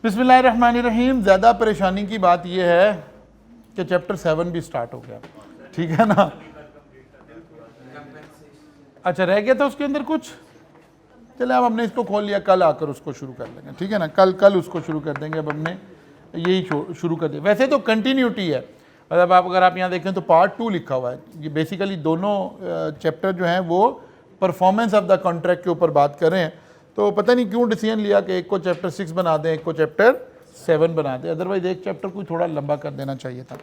बिस्मिल्लाहिर्रहमानिर्रहीम। ज़्यादा परेशानी की बात यह है कि चैप्टर 7 भी स्टार्ट हो गया, ठीक है ना। अच्छा, रह गया था उसके अंदर कुछ। चले अब हमने इसको खोल लिया, कल आकर उसको शुरू कर लेंगे, ठीक है ना। कल उसको शुरू कर देंगे। अब हमने यही शुरू कर दिया। वैसे तो कंटिन्यूटी है, मतलब अगर आप यहाँ देखें तो पार्ट 2 लिखा हुआ है। ये बेसिकली दोनों चैप्टर जो हैं वो परफॉर्मेंस ऑफ द कॉन्ट्रैक्ट के ऊपर बात कर रहे हैं। तो पता नहीं क्यों डिसीजन लिया कि एक को चैप्टर 6 बना दें, एक को चैप्टर 7 बना दें, अदरवाइज एक चैप्टर को थोड़ा लंबा कर देना चाहिए था।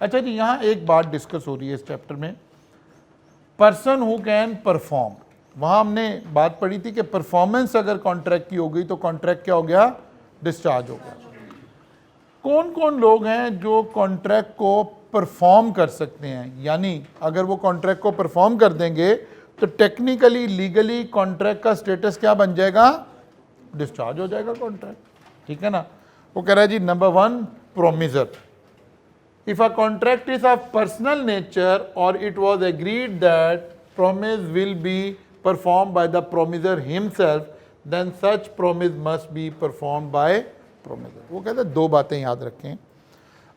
अच्छा जी, यहाँ एक बात डिस्कस हो रही है इस चैप्टर में, पर्सन हु कैन परफॉर्म। वहाँ हमने बात पढ़ी थी कि परफॉर्मेंस अगर कॉन्ट्रैक्ट की हो गई तो कॉन्ट्रैक्ट क्या हो गया, डिस्चार्ज हो गया। कौन कौन लोग हैं जो कॉन्ट्रैक्ट को परफॉर्म कर सकते हैं, यानी अगर वो कॉन्ट्रैक्ट को परफॉर्म कर देंगे तो टेक्निकली लीगली कॉन्ट्रैक्ट का स्टेटस क्या बन जाएगा, डिस्चार्ज हो जाएगा कॉन्ट्रैक्ट, ठीक है ना। वो कह रहा है जी, number 1, promisor. If a contract is of personal nature और it was agreed that promise will be performed by the promiser himself, then such promise must be performed by promiser। वो कहते हैं दो बातें याद रखें।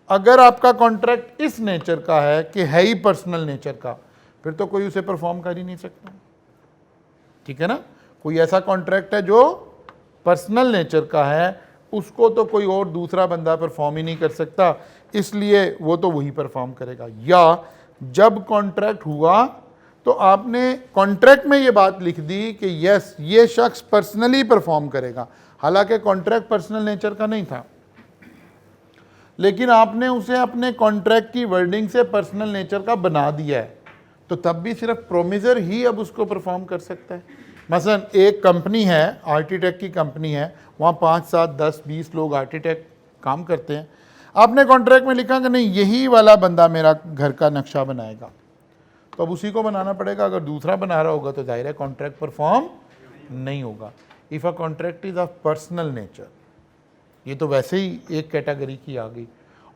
अगर आपका कॉन्ट्रैक्ट इस नेचर का है कि है ही पर्सनल नेचर का, फिर तो कोई उसे परफॉर्म कर ही नहीं सकता, ठीक है ना। कोई ऐसा कॉन्ट्रैक्ट है जो पर्सनल नेचर का है, उसको तो कोई और दूसरा बंदा परफॉर्म ही नहीं कर सकता, इसलिए वो तो वही परफॉर्म करेगा। या जब कॉन्ट्रैक्ट हुआ तो आपने कॉन्ट्रैक्ट में ये बात लिख दी कि यस, ये शख्स पर्सनली परफॉर्म करेगा, हालांकि कॉन्ट्रैक्ट पर्सनल नेचर का नहीं था, लेकिन आपने उसे अपने कॉन्ट्रैक्ट की वर्डिंग से पर्सनल नेचर का बना दिया है, तो तब भी सिर्फ प्रोमिजर ही अब उसको परफॉर्म कर सकता है। मसलन एक कंपनी है, आर्किटेक्ट की कंपनी है, वहाँ 5, 7, 10, 20 लोग आर्किटेक्ट काम करते हैं। आपने कॉन्ट्रैक्ट में लिखा कि नहीं, यही वाला बंदा मेरा घर का नक्शा बनाएगा, तो अब उसी को बनाना पड़ेगा। अगर दूसरा बना रहा होगा तो जाहिर है कॉन्ट्रैक्ट परफॉर्म नहीं होगा। If a contract is of personal nature, ये तो वैसे ही एक कैटेगरी की आ गई।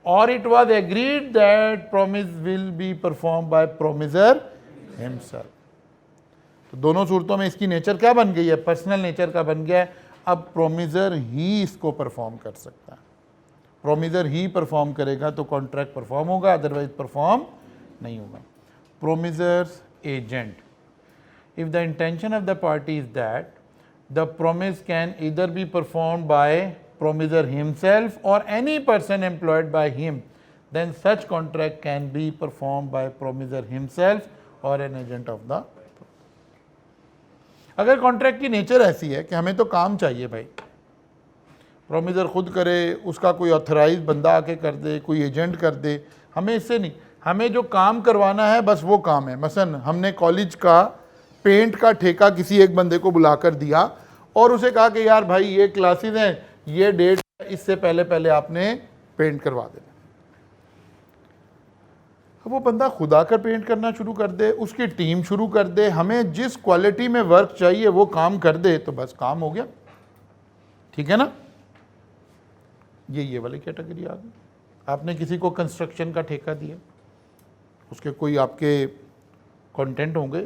और it was agreed that promise will be perform by promisor himself, तो दोनों सूरतों में इसकी नेचर क्या बन गई है, पर्सनल नेचर का बन गया है। अब प्रोमिजर ही इसको परफॉर्म कर सकता है, प्रोमिजर ही परफॉर्म करेगा तो कॉन्ट्रैक्ट परफॉर्म होगा, अदरवाइज परफॉर्म नहीं होगा। Promiser's agent. If the intention of the party is that the promise can either be performed by promiser himself or any person employed by him, then such contract can be performed by promiser himself or an agent of the। अगर contract की nature ऐसी है कि हमें तो काम चाहिए भाई, प्रोमिजर खुद करे, उसका कोई ऑथराइज बंदा आके कर दे, कोई एजेंट कर दे, हमें इससे नहीं, हमें जो काम करवाना है बस वो काम है। मसलन हमने कॉलेज का पेंट का ठेका किसी एक बंदे को बुलाकर दिया और उसे कहा कि यार भाई ये क्लासेस हैं, ये डेट है, इससे पहले पहले आपने पेंट करवा देना। अब वो बंदा खुद आकर पेंट करना शुरू कर दे, उसकी टीम शुरू कर दे, हमें जिस क्वालिटी में वर्क चाहिए वो काम कर दे, तो बस काम हो गया, ठीक है ना। ये वाली कैटेगरी आ गई। आपने किसी को कंस्ट्रक्शन का ठेका दिया, उसके कोई आपके कंटेंट होंगे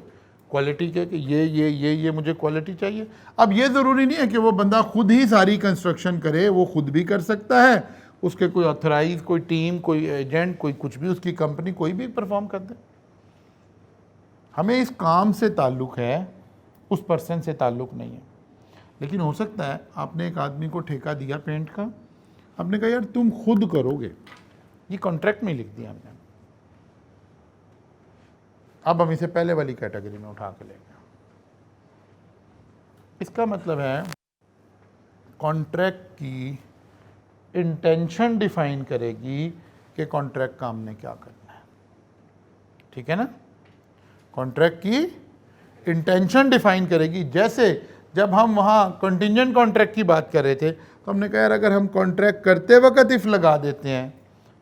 क्वालिटी के कि ये मुझे क्वालिटी चाहिए। अब ये ज़रूरी नहीं है कि वो बंदा खुद ही सारी कंस्ट्रक्शन करे, वो खुद भी कर सकता है, उसके कोई ऑथराइज, कोई टीम, कोई एजेंट, कोई कुछ भी, उसकी कंपनी कोई भी परफॉर्म कर दे। हमें इस काम से ताल्लुक़ है, उस पर्सन से ताल्लुक़ नहीं है। लेकिन हो सकता है आपने एक आदमी को ठेका दिया पेंट का, आपने कहा यार तुम खुद करोगे, ये कॉन्ट्रैक्ट में लिख दिया हमने। अब हम इसे पहले वाली कैटेगरी में उठा के लेंगे। इसका मतलब है कॉन्ट्रैक्ट की इंटेंशन डिफाइन करेगी कि कॉन्ट्रैक्ट का हमने क्या करना है, ठीक है ना। कॉन्ट्रैक्ट की इंटेंशन डिफाइन करेगी। जैसे जब हम वहाँ कंटिंजेंट कॉन्ट्रैक्ट की बात कर रहे थे तो हमने कहा यार अगर हम कॉन्ट्रैक्ट करते वक्त इफ़ लगा देते हैं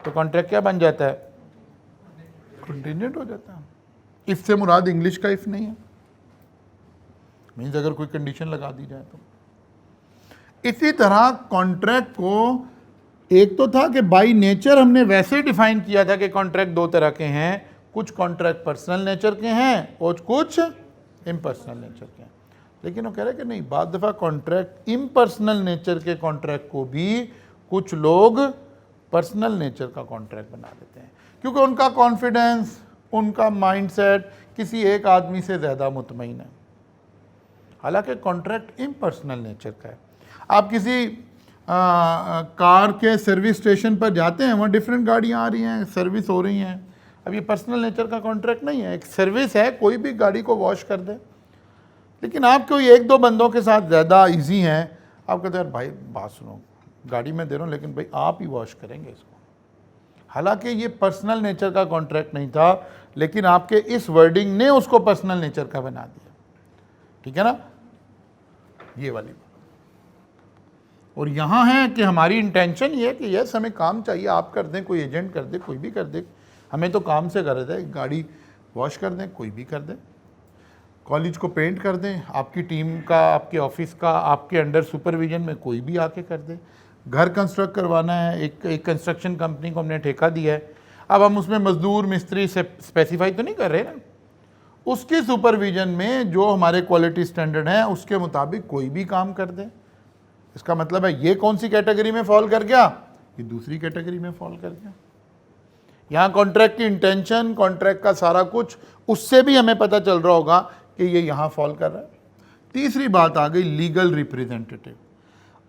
तो कॉन्ट्रैक्ट क्या बन जाता है, कंटिंजेंट हो जाता है। इफ़ से मुराद इंग्लिश का इफ़ नहीं है, मीन्स अगर कोई कंडीशन लगा दी जाए तो। इसी तरह कॉन्ट्रैक्ट को एक तो था कि बाय नेचर हमने वैसे डिफाइन किया था कि कॉन्ट्रैक्ट दो तरह के हैं, कुछ कॉन्ट्रैक्ट पर्सनल नेचर के हैं और कुछ इम्पर्सनल नेचर के हैं। लेकिन वो कह रहे हैं कि नहीं, बाद दफ़ा कॉन्ट्रैक्ट इम्पर्सनल नेचर के कॉन्ट्रैक्ट को भी कुछ लोग पर्सनल नेचर का कॉन्ट्रैक्ट बना देते हैं, क्योंकि उनका कॉन्फिडेंस, उनका माइंडसेट किसी एक आदमी से ज़्यादा मुतमईन है। हालांकि कॉन्ट्रैक्ट इम्पर्सनल नेचर का है। आप किसी कार के सर्विस स्टेशन पर जाते हैं, वहाँ डिफरेंट गाड़ियाँ आ रही हैं, सर्विस हो रही हैं। अब ये पर्सनल नेचर का कॉन्ट्रैक्ट नहीं है, एक सर्विस है, कोई भी गाड़ी को वॉश कर दे। लेकिन आप कोई एक दो बंदों के साथ ज़्यादा इजी हैं, आप कहते हैं यार भाई बात सुनो, गाड़ी में दे रहा हूँ लेकिन भाई आप ही वॉश करेंगे इसको। हालांकि ये पर्सनल नेचर का कॉन्ट्रैक्ट नहीं था, लेकिन आपके इस वर्डिंग ने उसको पर्सनल नेचर का बना दिया। ठीक है ना, ये वाली बात। और यहाँ है कि हमारी इंटेंशन ये है कि यस हमें काम चाहिए, आप कर दें, कोई एजेंट कर दे, कोई भी कर दे, हमें तो काम से कर रहे थे, गाड़ी वॉश कर दें, कोई भी कर दे, कॉलेज को पेंट कर दें, आपकी टीम का, आपके ऑफिस का, आपके अंडर सुपरविजन में कोई भी आके कर दे। घर कंस्ट्रक्ट करवाना है, एक कंस्ट्रक्शन कंपनी को हमने ठेका दिया है, अब हम उसमें मजदूर मिस्त्री से स्पेसिफाई तो नहीं कर रहे ना, उसके सुपरविजन में जो हमारे क्वालिटी स्टैंडर्ड हैं उसके मुताबिक कोई भी काम कर दे। इसका मतलब है ये कौन सी कैटेगरी में फॉल कर गया, ये दूसरी कैटेगरी में फॉल कर गया। यहाँ कॉन्ट्रैक्ट की इंटेंशन, कॉन्ट्रैक्ट का सारा कुछ, उससे भी हमें पता चल रहा होगा कि ये यहाँ फॉल कर रहा है। तीसरी बात आ गई legal representative.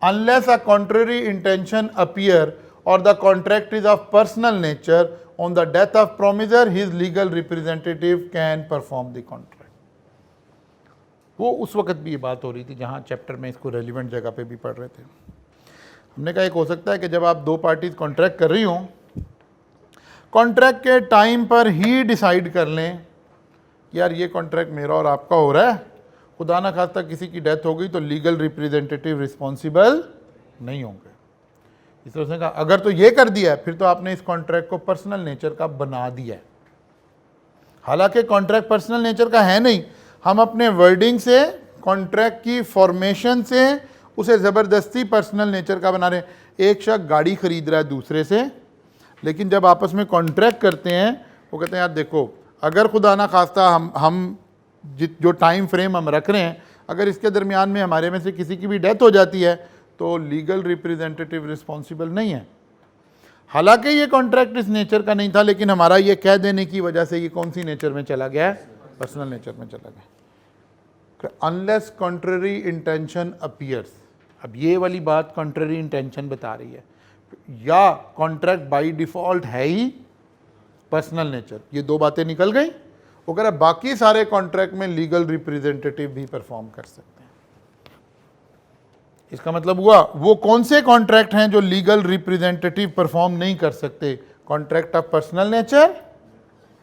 Unless a contrary intention appear और the contract is of personal nature, on the death of promisor his legal representative can perform the contract. वो उस वक्त भी ये बात हो रही थी जहाँ चैप्टर में इसको रेलिवेंट जगह पे भी पढ़ रहे थे। हमने कहा एक हो सकता है कि जब आप दो पार्टीज कॉन्ट्रैक्ट कर रही हों, कॉन्ट्रैक्ट के टाइम पर ही डिसाइड कर लें कि यार ये कॉन्ट्रैक्ट मेरा और आपका हो रहा है, खुदा ना खास्ता किसी की डेथ हो गई तो लीगल रिप्रेजेंटेटिव रिस्पॉन्सिबल नहीं होंगे। इसलिए उसने कहा अगर तो ये कर दिया है फिर तो आपने इस कॉन्ट्रैक्ट को पर्सनल नेचर का बना दिया है। हालांकि कॉन्ट्रैक्ट पर्सनल नेचर का है नहीं, हम अपने वर्डिंग से, कॉन्ट्रैक्ट की फॉर्मेशन से उसे ज़बरदस्ती पर्सनल नेचर का बना रहे हैं। एक शख्स गाड़ी खरीद रहा है दूसरे से, लेकिन जब आपस में कॉन्ट्रैक्ट करते हैं वो कहते हैं यार देखो अगर खुदा ना खास्ता हम जो टाइम फ्रेम हम रख रहे हैं, अगर इसके दरमियान में हमारे में से किसी की भी डेथ हो जाती है तो लीगल रिप्रेजेंटेटिव रिस्पॉन्सिबल नहीं है। हालांकि ये कॉन्ट्रैक्ट इस नेचर का नहीं था, लेकिन हमारा ये कह देने की वजह से ये कौन सी नेचर में चला गया है, पर्सनल नेचर में चला गया। अनलेस कॉन्ट्ररी इंटेंशन अपीयर्स, अब ये वाली बात कॉन्ट्ररी इंटेंशन बता रही है, या कॉन्ट्रैक्ट बाय डिफॉल्ट है ही पर्सनल नेचर, ये दो बातें निकल गई। वो कह रहा है बाकी सारे कॉन्ट्रैक्ट में लीगल रिप्रेजेंटेटिव भी परफॉर्म कर सकते हैं। इसका मतलब हुआ वो कौन से कॉन्ट्रैक्ट हैं जो लीगल रिप्रेजेंटेटिव परफॉर्म नहीं कर सकते, कॉन्ट्रैक्ट ऑफ पर्सनल नेचर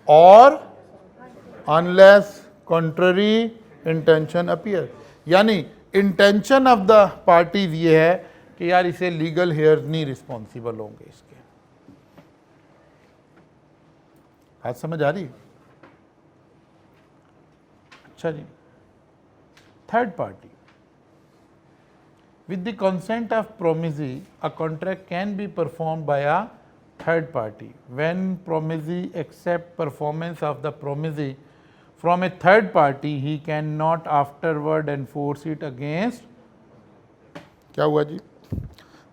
और अनलेस कॉन्ट्ररी इंटेंशन अपीयर। यानी इंटेंशन ऑफ द पार्टीज ये है कि यार इसे लीगल हेयर्स नहीं रिस्पॉन्सिबल होंगे इसके। बात समझ आ रही? अच्छा जी, third party. With the consent of promisee, a contract can be performed by a third party. When promisee accepts performance of the promisee from a third party, he cannot afterward enforce it against. क्या हुआ जी?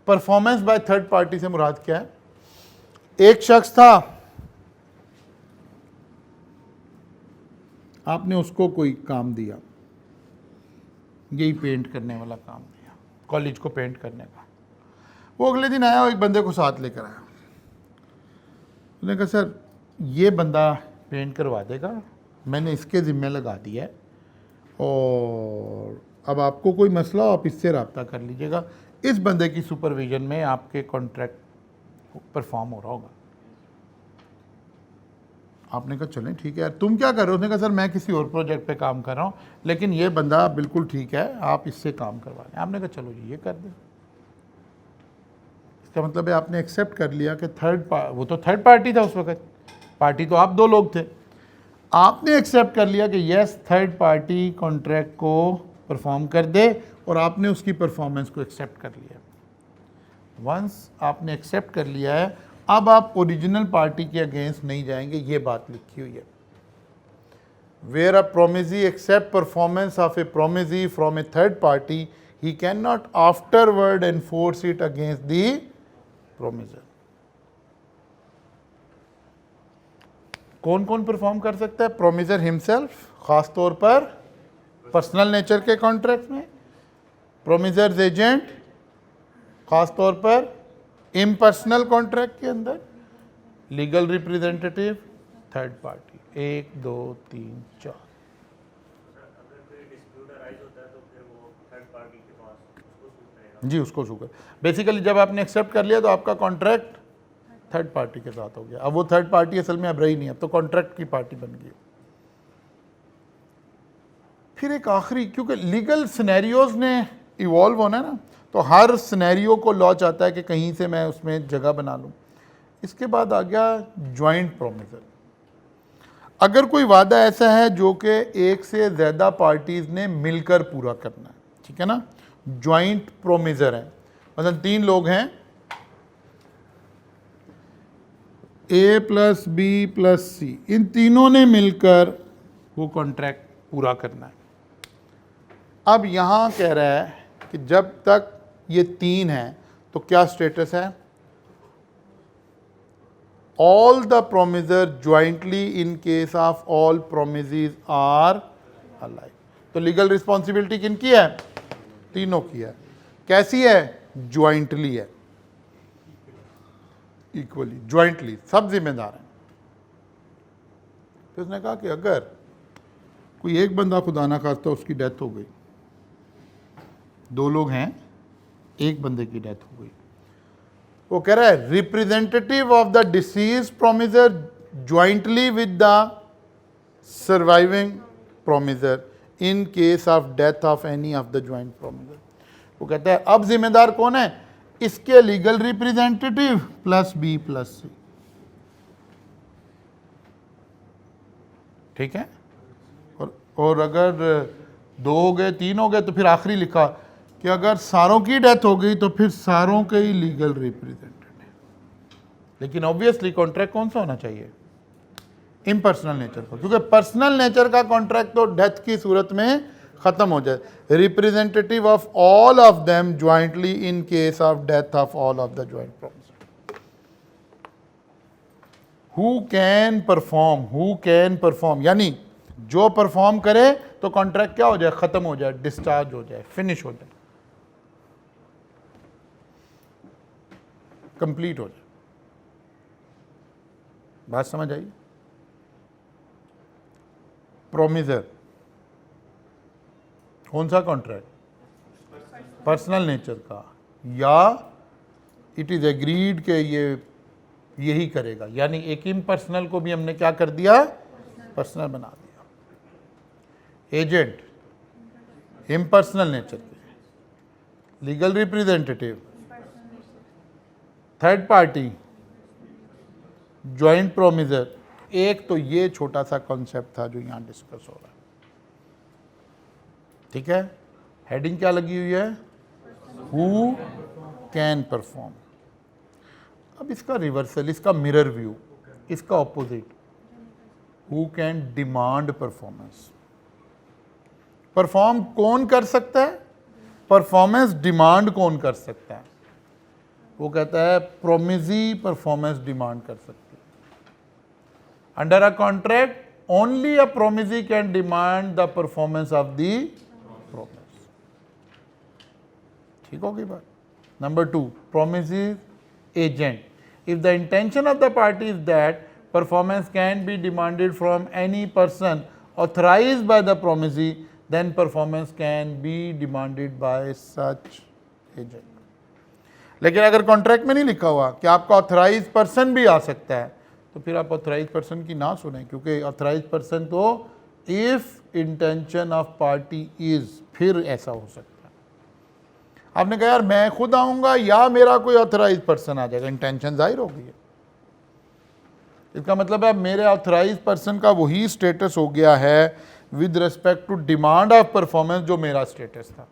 Performance by third party से मुराद क्या है? एक शख्स था, आपने उसको कोई काम दिया, यही पेंट करने वाला काम दिया, कॉलेज को पेंट करने का। वो अगले दिन आया और एक बंदे को साथ लेकर आया। उसने कहा सर ये बंदा पेंट करवा देगा, मैंने इसके ज़िम्मे लगा दिया है और अब आपको कोई मसला हो आप इससे रब्ता कर लीजिएगा, इस बंदे की सुपरविजन में आपके कॉन्ट्रैक्ट परफॉर्म हो रहा होगा। आपने कहा चलें ठीक है यार, तुम क्या कर रहे हो? उसने कहा सर मैं किसी और प्रोजेक्ट पे काम कर रहा हूँ, लेकिन ये बंदा बिल्कुल ठीक है, आप इससे काम करवा लें। आपने कहा चलो जी ये कर दें। इसका मतलब है आपने एक्सेप्ट कर लिया कि वो तो थर्ड पार्टी था उस वक्त, पार्टी तो आप दो लोग थे, आपने एक्सेप्ट कर लिया कि यस थर्ड पार्टी कॉन्ट्रैक्ट को परफॉर्म कर दे और आपने उसकी परफॉर्मेंस को एक्सेप्ट कर लिया। वंस आपने एक्सेप्ट कर लिया है, अब आप ओरिजिनल पार्टी के अगेंस्ट नहीं जाएंगे, ये बात लिखी हुई है। where a promisee accept performance of a promisee from a third party, he cannot afterward enforce it against the promiser. कौन कौन परफॉर्म कर सकता है? प्रोमिजर हिमसेल्फ, खास तौर पर पर्सनल नेचर के कॉन्ट्रैक्ट में, प्रोमिजर्स एजेंट खास तौर पर इम्पर्सनल कॉन्ट्रैक्ट के अंदर, लीगल रिप्रेजेंटेटिव, थर्ड पार्टी, 1 2 3 4। जी उसको शू कर, बेसिकली जब आपने एक्सेप्ट कर लिया तो आपका कॉन्ट्रैक्ट थर्ड पार्टी के साथ हो गया। अब वो थर्ड पार्टी असल में अब रही नहीं, अब तो कॉन्ट्रैक्ट की पार्टी बन गई। फिर एक आखिरी, क्योंकि लीगल सिनेरियोज ने इवॉल्व होना है ना, तो हर सिनेरियो को लॉ चाहता है कि कहीं से मैं उसमें जगह बना लूँ। इसके बाद आ गया जॉइंट प्रोमिजर। अगर कोई वादा ऐसा है जो कि एक से ज़्यादा पार्टीज़ ने मिलकर पूरा करना है, ठीक है ना, जॉइंट प्रोमिजर है। मतलब 3 लोग हैं, A प्लस बी प्लस सी, इन तीनों ने मिलकर वो कॉन्ट्रैक्ट पूरा करना है। अब यहाँ कह रहा है कि जब तक ये 3 हैं तो क्या स्टेटस है? All the promisor jointly in case of all promises are alive. तो लीगल रिस्पॉन्सिबिलिटी किनकी है? तीनों की है। कैसी है? ज्वाइंटली है, इक्वली, ज्वाइंटली, सब जिम्मेदार हैं। तो उसने कहा कि अगर कोई एक बंदा खुदा ना खास्ता उसकी डेथ हो गई, 2 लोग हैं, एक बंदे की डेथ हो गई, वो कह रहा है representative of the deceased promisor jointly with the surviving promisor in case of death of any of the joint promisor. वो कहता है अब जिम्मेदार कौन है? इसके legal representative plus B plus C, ठीक है। और अगर 2 हो गए, 3 हो गए, तो फिर आखिरी लिखा कि अगर सारों की डेथ हो गई तो फिर सारों के ही लीगल रिप्रेजेंटेटिव। लेकिन ऑब्वियसली कॉन्ट्रैक्ट कौन सा होना चाहिए? इम्पर्सनल नेचर का, क्योंकि पर्सनल नेचर का कॉन्ट्रैक्ट तो डेथ की सूरत में खत्म हो जाए। Representative of all of them jointly in case of death of all of the joint promisor. Who can perform, यानी जो परफॉर्म करे तो कॉन्ट्रैक्ट क्या हो जाए? खत्म हो जाए, डिस्चार्ज हो जाए, फिनिश हो जाए, कंप्लीट हो जाए। बात समझ आई? प्रोमिजर कौन सा कॉन्ट्रैक्ट? पर्सनल नेचर का, या इट इज एग्रीड के ये यही करेगा, यानी एक इम्पर्सनल को भी हमने क्या कर दिया? पर्सनल बना दिया। एजेंट इम्पर्सनल नेचर के, legal representative, third party, joint promisor. एक तो ये छोटा सा कॉन्सेप्ट था जो यहां डिस्कस हो रहा है, ठीक है। हेडिंग क्या लगी हुई है? Who can perform. अब इसका रिवर्सल, इसका मिरर व्यू, इसका opposite, who can demand performance. Perform कौन कर सकता है? परफॉर्मेंस डिमांड कौन कर सकता है? वो कहता है प्रोमिसी परफॉर्मेंस डिमांड कर सकती है। Under a contract only a promisee can demand the performance of the promise. ठीक होगी बात? Number 2, promisee agent. If the intention of the party is that performance can be demanded from any person authorized by the promisee, then performance can be demanded by such agent. लेकिन अगर contract में नहीं लिखा हुआ कि आपका authorise person भी आ सकता है, तो फिर आप ऑथराइज पर्सन की ना सुने, क्योंकि ऑथराइज पर्सन तो if intention of party is, फिर ऐसा हो सकता है। आपने कहा यार मैं खुद आऊंगा या मेरा कोई ऑथराइज पर्सन आ जाएगा, इंटेंशन जाहिर हो गई है। इसका मतलब है मेरे ऑथराइज पर्सन का वही स्टेटस हो गया है with respect to demand of performance जो मेरा स्टेटस था।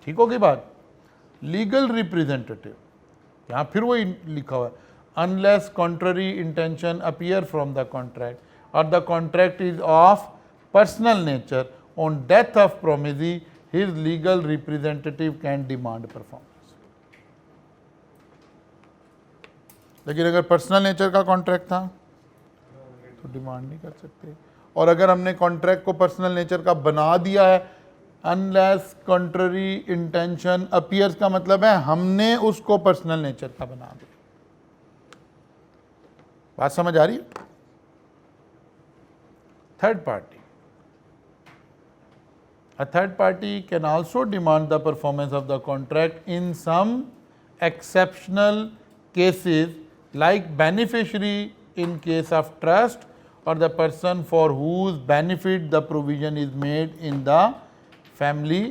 ठीक होगी बात? लीगल रिप्रेजेंटेटिव, यहां फिर वही लिखा हुआ है, unless contrary intention appear from the contract or the contract is of personal nature, on death of promisee, his legal representative can demand performance. लेकिन अगर पर्सनल नेचर का कॉन्ट्रैक्ट था तो डिमांड नहीं कर सकते, और अगर हमने कॉन्ट्रैक्ट को पर्सनल नेचर का बना दिया है, अनलेस कंट्ररी इंटेंशन अपीयर्स का मतलब है हमने उसको पर्सनल नेचर का बना दिया। बात समझ आ रही है? Third party, a third party can also demand the performance of the contract in some exceptional cases, like beneficiary in case of trust, or the person for whose benefit the provision is made in the family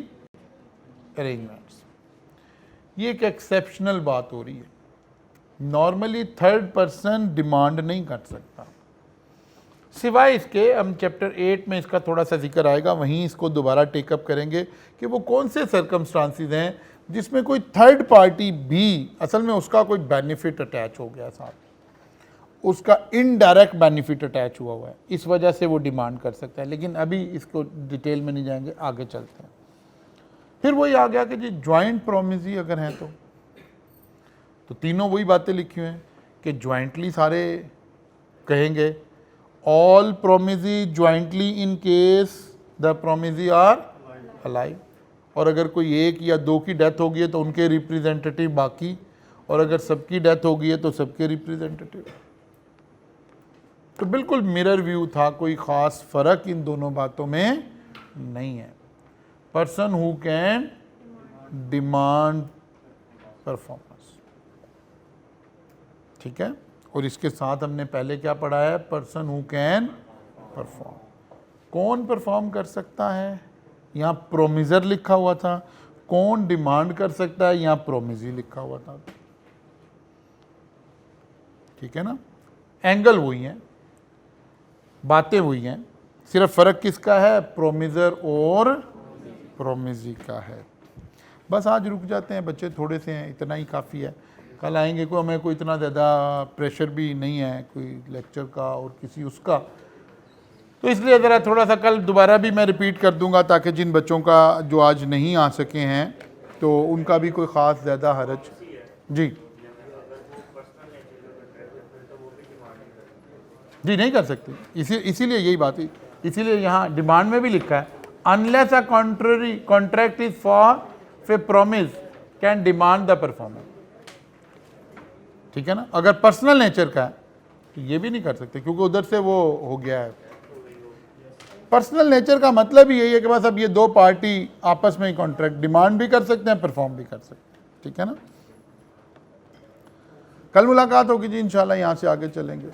arrangements. ये एक exceptional बात हो रही है। Normally third person demand नहीं कर सकता, सिवाय इसके हम चैप्टर 8 में इसका थोड़ा सा जिक्र आएगा, वहीं इसको दोबारा टेकअप करेंगे कि वो कौन से सर्कमस्टांसिस हैं जिसमें कोई थर्ड पार्टी भी असल में उसका कोई बेनिफिट अटैच हो गया, साथ उसका इनडायरेक्ट बेनिफिट अटैच हुआ है, इस वजह से वो डिमांड कर सकता है। लेकिन अभी इसको डिटेल में नहीं जाएंगे, आगे चलते हैं। फिर वही आ गया कि जी ज्वाइंट प्रोमिसी अगर हैं तो तीनों वही बातें लिखी हुई हैं कि ज्वाइंटली सारे कहेंगे, all promisee jointly in case the promisee are alive, और अगर कोई एक या दो की डेथ हो गई है तो उनके रिप्रेजेंटेटिव बाकी, और अगर सबकी डेथ हो गई है तो सबके रिप्रेजेंटेटिव। तो बिल्कुल मिरर व्यू था, कोई ख़ास फ़र्क इन दोनों बातों में नहीं है। Person who can demand performance, ठीक है। और इसके साथ हमने पहले क्या पढ़ा है, पर्सन हु कैन परफॉर्म। कौन परफॉर्म कर सकता है, यहाँ प्रोमिजर लिखा हुआ था, कौन डिमांड कर सकता है, यहाँ प्रोमिजी लिखा हुआ था, ठीक है ना। एंगल वही है, बातें वही हैं, सिर्फ फ़र्क किसका है, प्रोमिजर और प्रोमिजी का है। बस आज रुक जाते हैं, बच्चे थोड़े से हैं, इतना ही काफ़ी है। कल आएंगे, को हमें कोई इतना ज़्यादा प्रेशर भी नहीं है कोई लेक्चर का और किसी उसका, तो इसलिए ज़रा थोड़ा सा कल दोबारा भी मैं रिपीट कर दूंगा, ताकि जिन बच्चों का जो आज नहीं आ सके हैं तो उनका भी कोई ख़ास ज़्यादा हरज। जी नहीं कर सकते, इसीलिए यही बात है, इसीलिए यहाँ डिमांड में भी लिखा है, unless a contrary contract is for promise can demand the performance, ठीक है ना। अगर पर्सनल नेचर का है तो ये भी नहीं कर सकते, क्योंकि उधर से वो हो गया है। पर्सनल नेचर का मतलब ही यही है कि बस अब ये दो पार्टी आपस में ही कॉन्ट्रैक्ट डिमांड भी कर सकते हैं, परफॉर्म भी कर सकते हैं, ठीक है ना। कल मुलाकात होगी जी इंशाल्लाह, यहाँ से आगे चलेंगे।